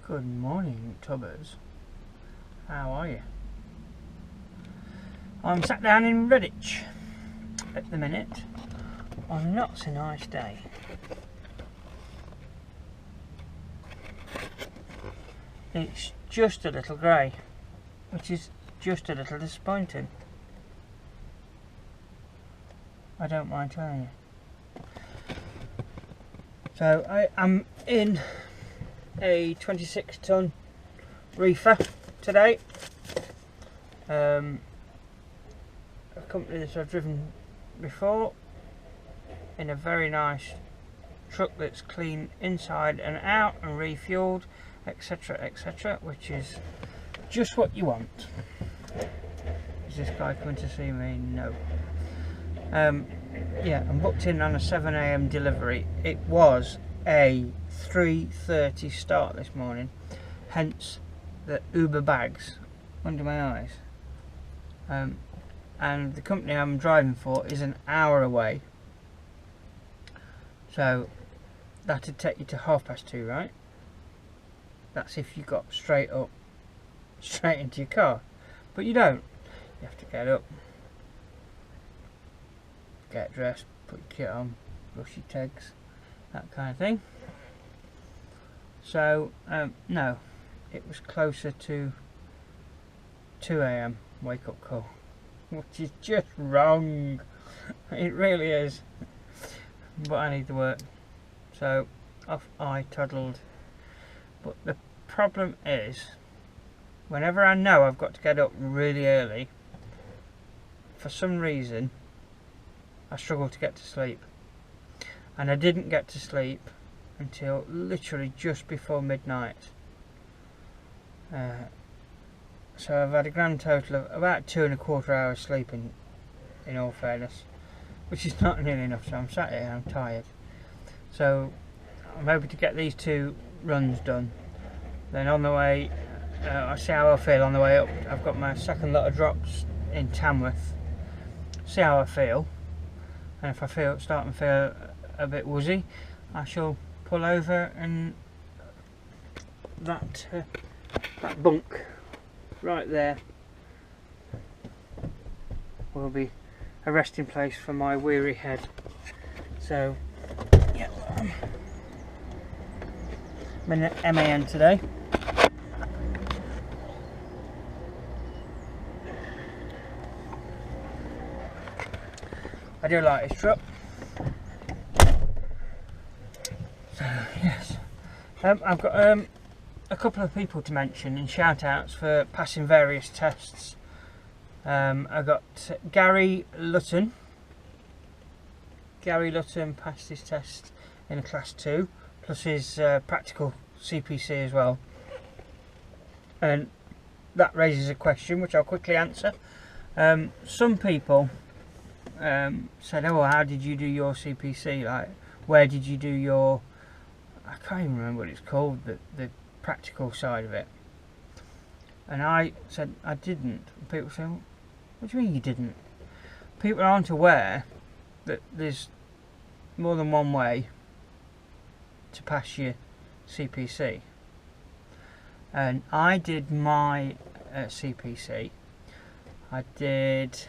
Good morning, Tubbers. How are you? I'm sat down in Reditch at the minute on not so nice day. It's just a little grey, which is just a little disappointing. I don't mind telling you. So I am in a 26-ton reefer today. A company that I've driven before, in a very nice truck that's clean inside and out and refueled, etc, etc, which is just what you want. Is this guy coming to see me? No. Yeah, I'm booked in on a 7 AM delivery. It was a 3:30 start this morning, hence the Uber bags under my eyes. And the company I'm driving for is an hour away, so that'd take you to 2:30, right? That's if you got straight into your car, but you don't. You have to get up, get dressed, put your kit on, brush your tegs, that kind of thing. So no, it was closer to 2 AM wake up call, which is just wrong. It really is. But I need the work, so off I toddled. But the problem is, whenever I know I've got to get up really early, for some reason I struggle to get to sleep, and I didn't get to sleep until literally just before midnight. So I've had a grand total of about 2.25 hours sleeping, in all fairness, which is not nearly enough. So I'm sat here, I'm tired, so I'm hoping to get these 2 runs done. Then on the way, I'll see how I feel on the way up. I've got my second lot of drops in Tamworth. See how I feel, and if I starting to feel a bit woozy, I shall pull over, and that bunk right there will be a resting place for my weary head. So yeah, I'm in an MAN today. I do like this truck. So yes, I've got a couple of people to mention and shout outs for passing various tests. I got Gary Lutton. Gary Lutton passed his test in a class 2, plus his practical CPC as well. And that raises a question which I'll quickly answer. Some people said, oh, how did you do your CPC? Like, where did you do your, I can't even remember what it's called, the practical side of it. And I said I didn't. And people say, well, what do you mean you didn't? People aren't aware that there's more than one way to pass your CPC. And I did my CPC. I did,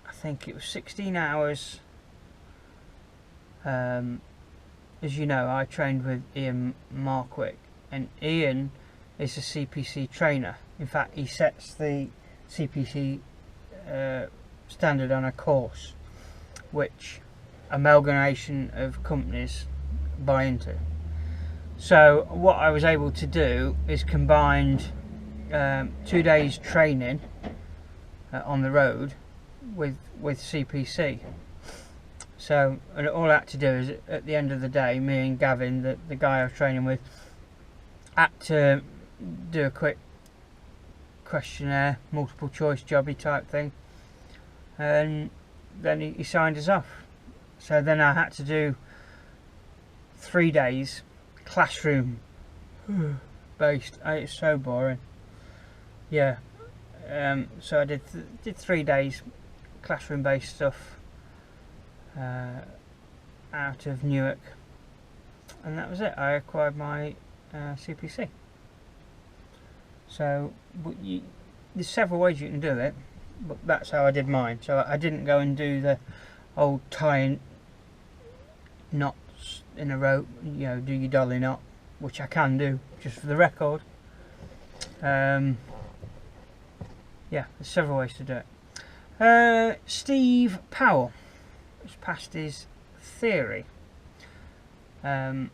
I think it was 16 hours. As you know, I trained with Ian Markwick, and Ian is a CPC trainer. In fact, he sets the CPC standard on a course which amalgamation of companies buy into. So what I was able to do is combined 2 days training on the road with CPC. So, and all I had to do is, at the end of the day, me and Gavin, the guy I was training with, had to do a quick questionnaire, multiple choice jobby type thing, and then he signed us off. So then I had to do 3 days classroom based. It's so boring. Yeah. So I did 3 days classroom based stuff out of Newark, and that was it. I acquired my CPC. So, there's several ways you can do it, but that's how I did mine. So I didn't go and do the old tying knots in a rope, do your dolly knot, which I can do, just for the record. Yeah, there's several ways to do it. Steve Powell has passed his theory. He's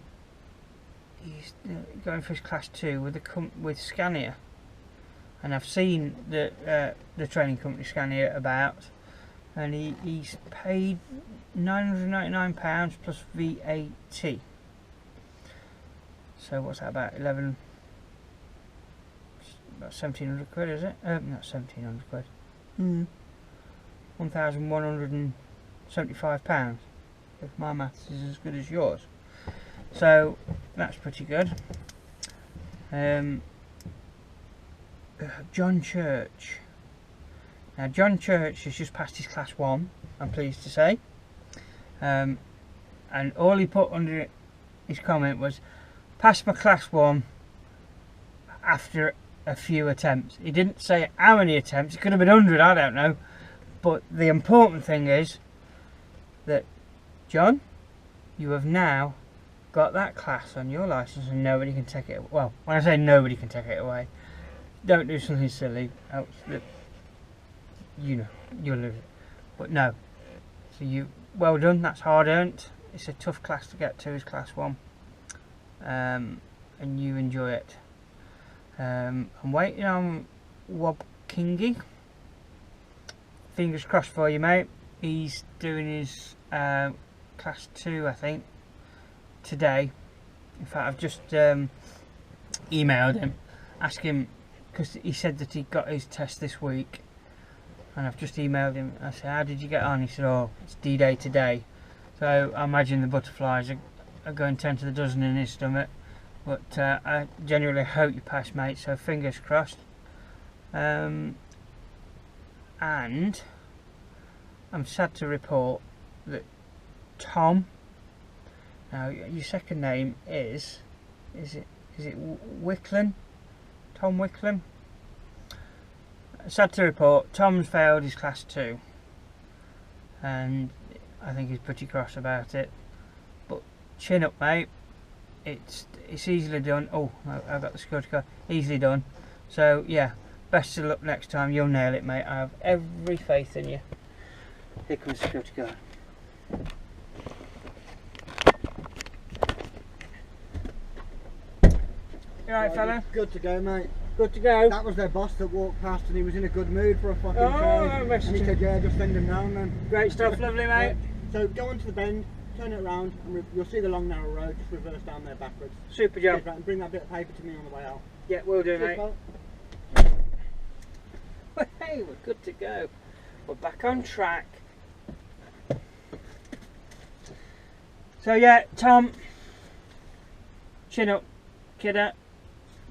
going for his class 2 with Scania, and I've seen the training company Scania about, and he's paid £999 plus VAT. So what's that, about 11? About 1,700 quid, is it? Not 1,700 quid. £1,175. If my maths is as good as yours. So that's pretty good. John Church. Now John Church has just passed his class 1, I'm pleased to say. And all he put under his comment was, passed my class 1 after a few attempts. He didn't say how many attempts. It could have been 100, I don't know. But the important thing is that, John, you have now got that class on your license and nobody can take it. Well, when I say nobody can take it away, don't do something silly else that you'll lose it. But no, so well done. That's hard earned. It's a tough class to get to, is class 1, and you enjoy it. I'm waiting on Wob Kingy. Fingers crossed for you, mate. He's doing his class 2, I think, today. In fact, I've just emailed him, asked him, because he said that he got his test this week, and I've just emailed him. I said, how did you get on? He said, oh, it's D-Day today. So I imagine the butterflies are going 10 to the dozen in his stomach, but I genuinely hope you pass, mate, so fingers crossed. And I'm sad to report that Tom, now your second name is it Wicklen? Tom Wicklen? Sad to report, Tom's failed his class 2, and I think he's pretty cross about it. But chin up, mate. It's easily done. Oh, I got the security card. Easily done. So yeah, best of luck next time. You'll nail it, mate. I have every faith in you. Here comes the security card. You alright, fella? Good to go, mate. Good to go. That was their boss that walked past, and he was in a good mood for a fucking change. And he said, yeah, just send him round then. Great stuff, lovely, mate. So go onto the bend, turn it around, and you'll see the long narrow road. Just reverse down there backwards. Super job. And bring that bit of paper to me on the way out. Yeah, will do, Cheers, mate. Pal. Hey, we're good to go. We're back on track. So yeah, Tom, chin up, kiddo.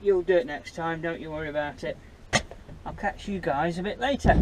You'll do it next time, don't you worry about it. I'll catch you guys a bit later.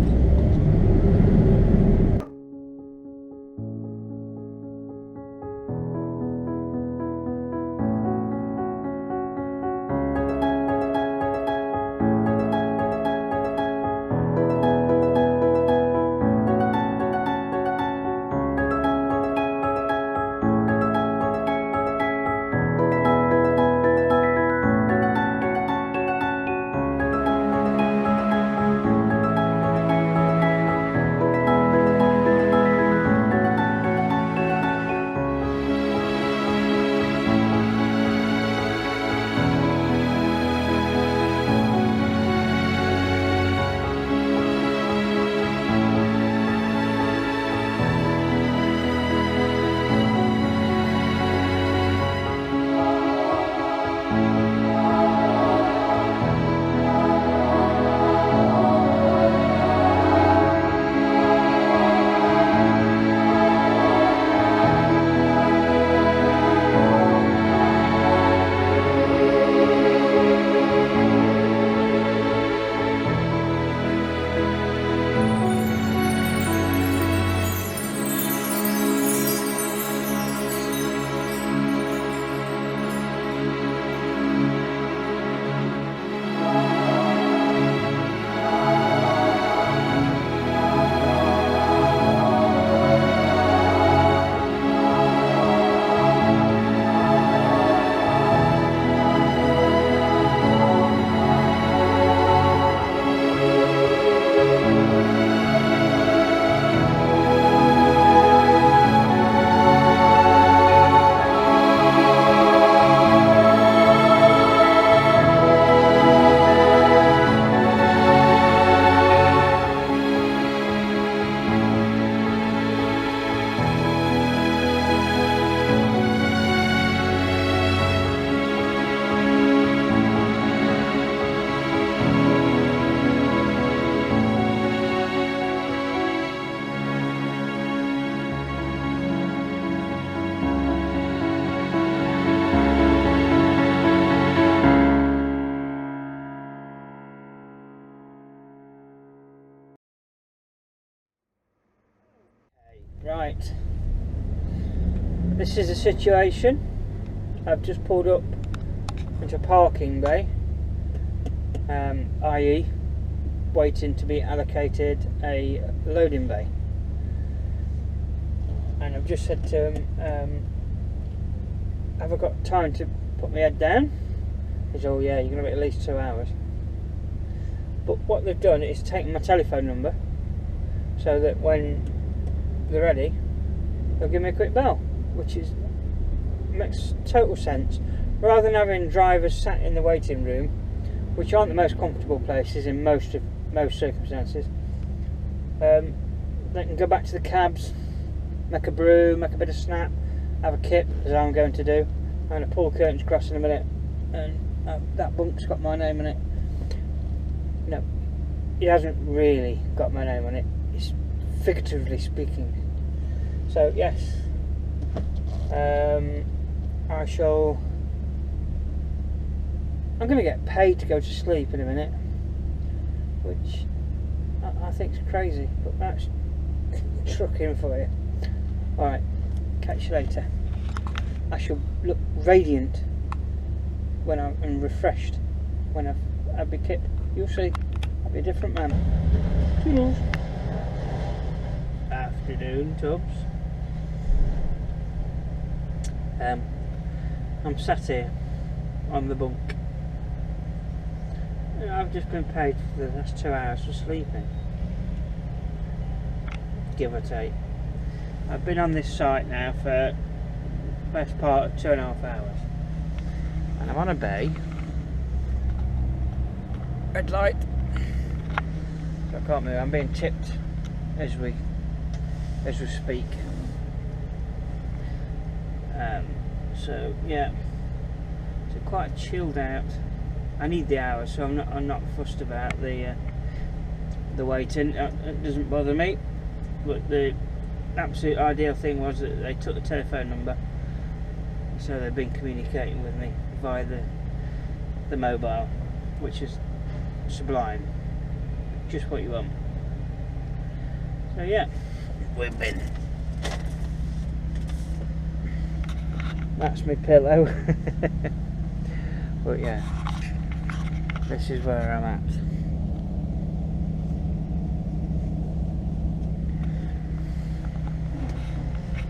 Right, this is the situation. I've just pulled up into a parking bay, i.e. waiting to be allocated a loading bay, and I've just said to him, have I got time to put my head down? He said, oh yeah, you're going to be at least 2 hours. But what they've done is taken my telephone number, so that when they're ready, they'll give me a quick bell, which makes total sense. Rather than having drivers sat in the waiting room, which aren't the most comfortable places in most circumstances, they can go back to the cabs, make a brew, make a bit of snap, have a kip, as I'm going to do. I'm going to pull the curtains across in a minute, and that bunk's got my name on it. No, it hasn't really got my name on it. It's figuratively speaking. So yes, I'm going to get paid to go to sleep in a minute, which I think is crazy, but that's trucking for you. Alright, catch you later. I shall look radiant when I'm refreshed, when I've had my kip. You'll see, I'll be a different man. Toodles. Afternoon, Tubbs. I'm sat here on the bunk. I've just been paid for the last 2 hours for sleeping, give or take. I've been on this site now for the best part of 2.5 hours, and I'm on a bay. Red light. So I can't move. I'm being tipped as we speak. So yeah, it's quite chilled out. I need the hours, so I'm not fussed about the waiting. It doesn't bother me. But the absolute ideal thing was that they took the telephone number, so they've been communicating with me via the mobile, which is sublime. Just what you want. So yeah, we've been. That's my pillow. But yeah, this is where I'm at.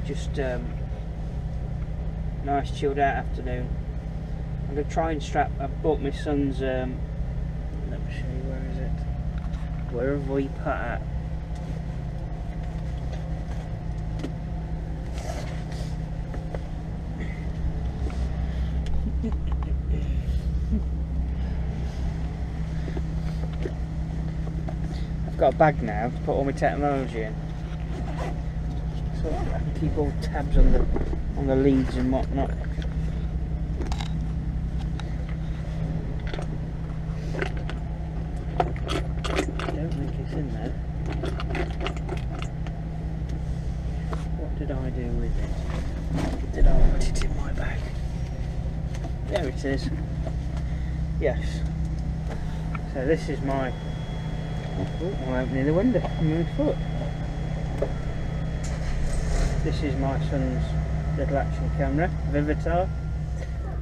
Just nice chilled out afternoon. I'm going to try and strap. I bought my son's let me show you, where is it? Where have we put at? I've got a bag now to put all my technology in, so I can keep all tabs on the leads and whatnot. I don't think it's in there. What did I do with it? Did I put it in my bag? There it is. Yes. So this is my. Oh, I'm opening the window with my foot. This is my son's little action camera, Vivitar.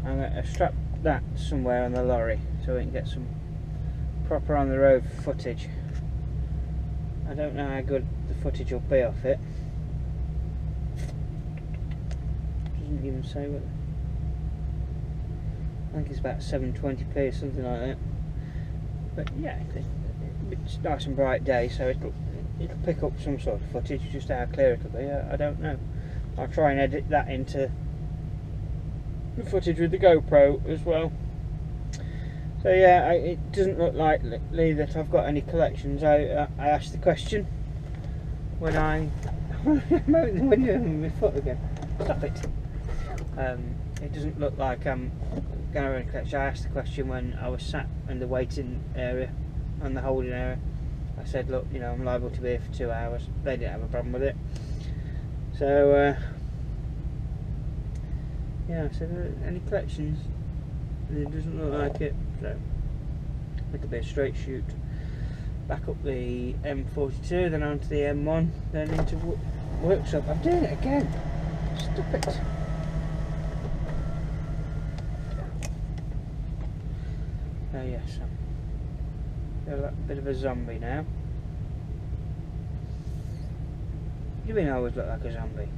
I'm going to strap that somewhere on the lorry so we can get some proper on the road footage. I don't know how good the footage will be off it. Doesn't even say what. I think it's about 720p or something like that. But yeah, it's nice and bright day, so it'll pick up some sort of footage. Just how clear it'll be, I don't know. I'll try and edit that into the footage with the GoPro as well. So yeah, it doesn't look likely that I've got any collections. I asked the question when I'm out the window with my foot again. Stop it. It doesn't look like I'm going to have any collections. I asked the question when I was sat in the waiting area and the holding area. I said, look, you know, I'm liable to be here for 2 hours. They didn't have a problem with it. So yeah, I said, any collections? And it doesn't look like it. So it'll be a straight shoot back up the M42, then onto the M1, then into workshop. I'm doing it again. Stop it. Oh yes, I'm a bit of a zombie now. What do you mean I always look like a zombie?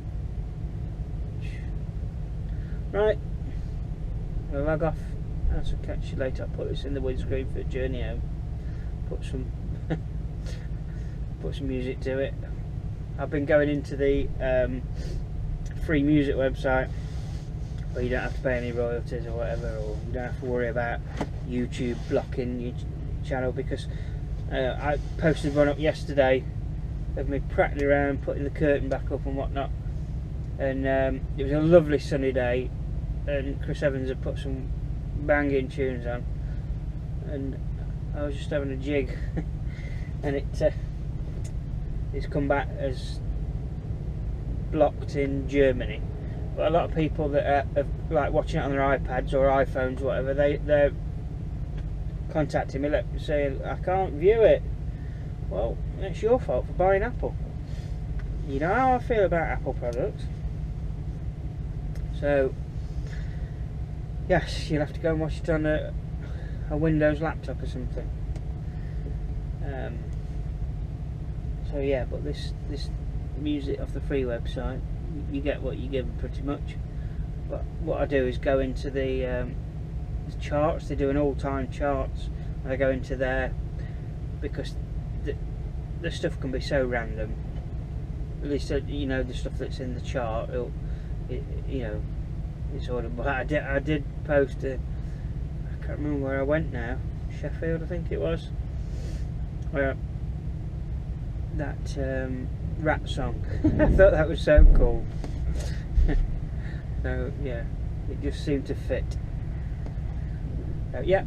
Right, I'll log off. I'll catch you later. I'll put this in the windscreen for a journey home. Put some put some music to it. I've been going into the free music website where you don't have to pay any royalties or whatever, or you don't have to worry about YouTube blocking your channel, because I posted one up yesterday of me prattling around putting the curtain back up and whatnot, and it was a lovely sunny day, and Chris Evans had put some banging tunes on, and I was just having a jig and it's come back as blocked in Germany. But a lot of people that are like watching it on their iPads or iPhones, whatever, they're contacting me saying I can't view it. Well, it's your fault for buying Apple. You know how I feel about Apple products. So yes, you'll have to go and watch it on a Windows laptop or something. So yeah, but this music off the free website, you get what you give pretty much. But what I do is go into the charts. They do an all-time charts, and I go into there because the stuff can be so random. At least you know the stuff that's in the chart. You know, it's audible. I did post I can't remember where I went now. Sheffield, I think it was. Where that rat song. I thought that was so cool. So yeah, it just seemed to fit. So yeah.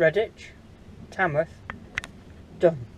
Reditch, Tamworth, done.